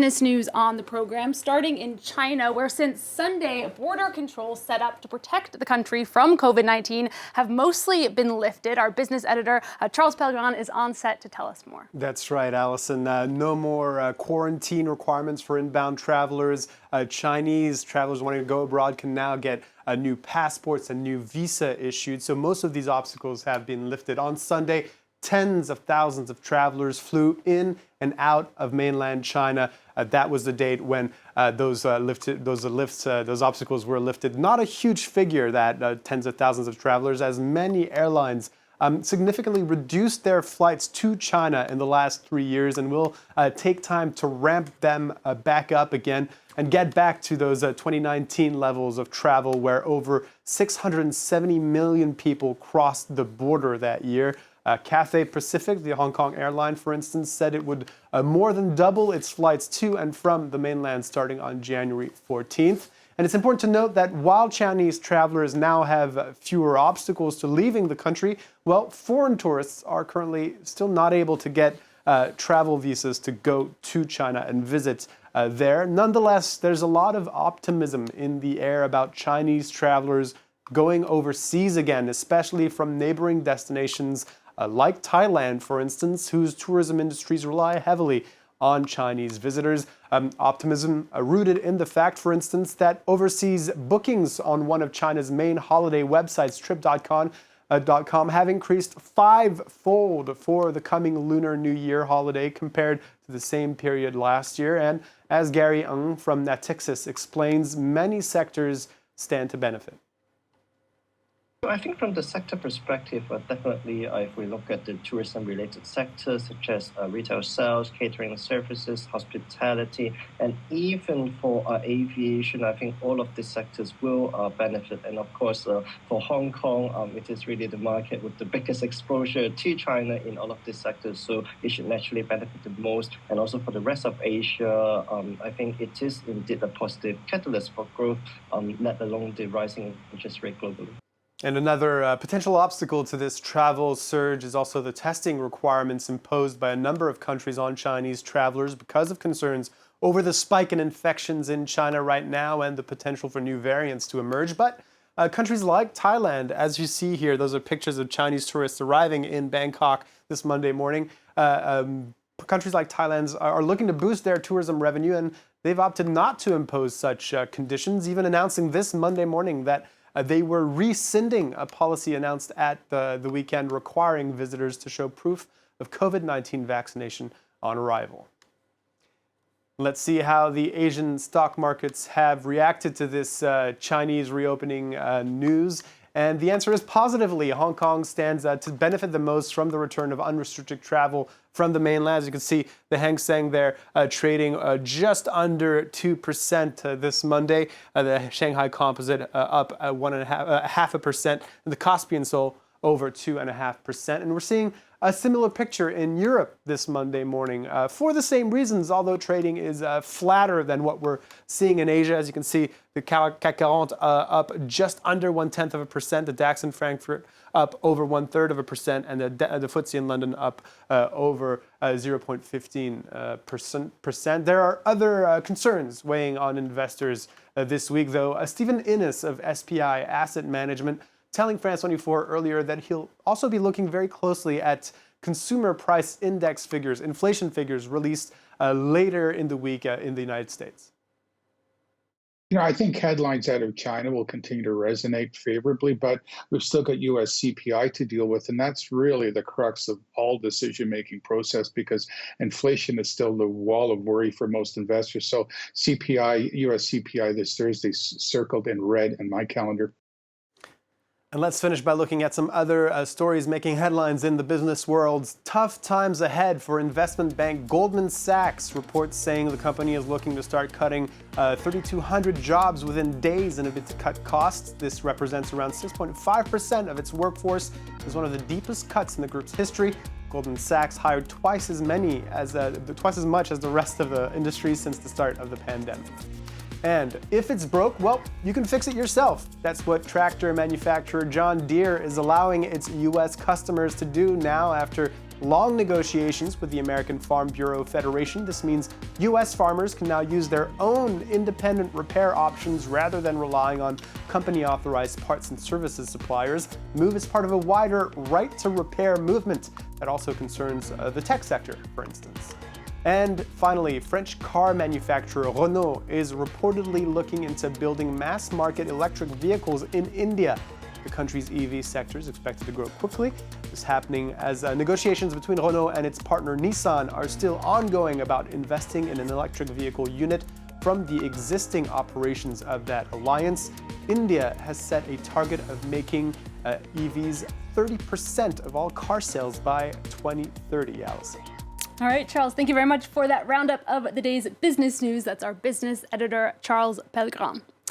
business news on the program, starting in China, where since Sunday, border controls set up to protect the country from COVID-19 have mostly been lifted. Our business editor, Charles Pellegrin, is on set to tell us more. That's right, Allison. No more quarantine requirements for inbound travelers. Chinese travelers wanting to go abroad can now get new passports and new visa issued. So most of these obstacles have been lifted. On Sunday, tens of thousands of travelers flew in and out of mainland China. That was the date when those obstacles were lifted. Not a huge figure, that tens of thousands of travelers, as many airlines significantly reduced their flights to China in the last 3 years, and will take time to ramp them back up again and get back to those 2019 levels of travel, where over 670 million people crossed the border that year. Cathay Pacific, the Hong Kong airline, for instance, said it would more than double its flights to and from the mainland starting on January 14th. And it's important to note that while Chinese travelers now have fewer obstacles to leaving the country, well, foreign tourists are currently still not able to get travel visas to go to China and visit there. Nonetheless, there's a lot of optimism in the air about Chinese travelers going overseas again, especially from neighboring destinations like Thailand, for instance, whose tourism industries rely heavily on Chinese visitors. Optimism rooted in the fact, for instance, that overseas bookings on one of China's main holiday websites, trip.com, have increased fivefold for the coming Lunar New Year holiday compared to the same period last year. And as Gary Ng from Natixis explains, many sectors stand to benefit. I think from the sector perspective, definitely if we look at the tourism-related sectors such as retail sales, catering services, hospitality, and even for aviation, I think all of these sectors will benefit. And of course, for Hong Kong, it is really the market with the biggest exposure to China in all of these sectors, so it should naturally benefit the most. And also for the rest of Asia, I think it is indeed a positive catalyst for growth, let alone the rising interest rate globally. And another potential obstacle to this travel surge is also the testing requirements imposed by a number of countries on Chinese travelers because of concerns over the spike in infections in China right now and the potential for new variants to emerge. But countries like Thailand, as you see here, those are pictures of Chinese tourists arriving in Bangkok this Monday morning. Countries like Thailand are looking to boost their tourism revenue, and they've opted not to impose such conditions, even announcing this Monday morning that they were rescinding a policy announced at the weekend requiring visitors to show proof of COVID-19 vaccination on arrival. Let's see how the Asian stock markets have reacted to this Chinese reopening news. And the answer is positively. Hong Kong stands to benefit the most from the return of unrestricted travel from the mainland. As you can see, the Hang Seng there trading just under 2% this Monday. The Shanghai Composite up 0.5%. And the Caspian Seoul over 2.5%. And we're seeing a similar picture in Europe this Monday morning for the same reasons, although trading is flatter than what we're seeing in Asia. As you can see, the CAC 40 up just under 0.1%, the DAX in Frankfurt up over 1/3%, and the FTSE in London up over 0.15%. There are other concerns weighing on investors this week, though. Stephen Innes of SPI Asset Management telling France 24 earlier that he'll also be looking very closely at consumer price index figures, inflation figures released later in the week in the United States. I think headlines out of China will continue to resonate favorably, but we've still got U.S. CPI to deal with, and that's really the crux of all decision-making process because inflation is still the wall of worry for most investors. So CPI, U.S. CPI this Thursday circled in red in my calendar. And let's finish by looking at some other stories making headlines in the business world. Tough times ahead for investment bank Goldman Sachs. Reports saying the company is looking to start cutting 3,200 jobs within days in a bid to cut costs. This represents around 6.5% of its workforce. It is one of the deepest cuts in the group's history. Goldman Sachs hired twice as much as the rest of the industry since the start of the pandemic. And if it's broke, well, you can fix it yourself. That's what tractor manufacturer John Deere is allowing its U.S. customers to do now after long negotiations with the American Farm Bureau Federation. This means U.S. farmers can now use their own independent repair options rather than relying on company-authorized parts and services suppliers. The move is part of a wider right-to-repair movement that also concerns the tech sector, for instance. And finally, French car manufacturer Renault is reportedly looking into building mass-market electric vehicles in India. The country's EV sector is expected to grow quickly. This is happening as negotiations between Renault and its partner Nissan are still ongoing about investing in an electric vehicle unit from the existing operations of that alliance. India has set a target of making EVs 30% of all car sales by 2030, Alice. All right, Charles, thank you very much for that roundup of the day's business news. That's our business editor, Charles Pellegrin.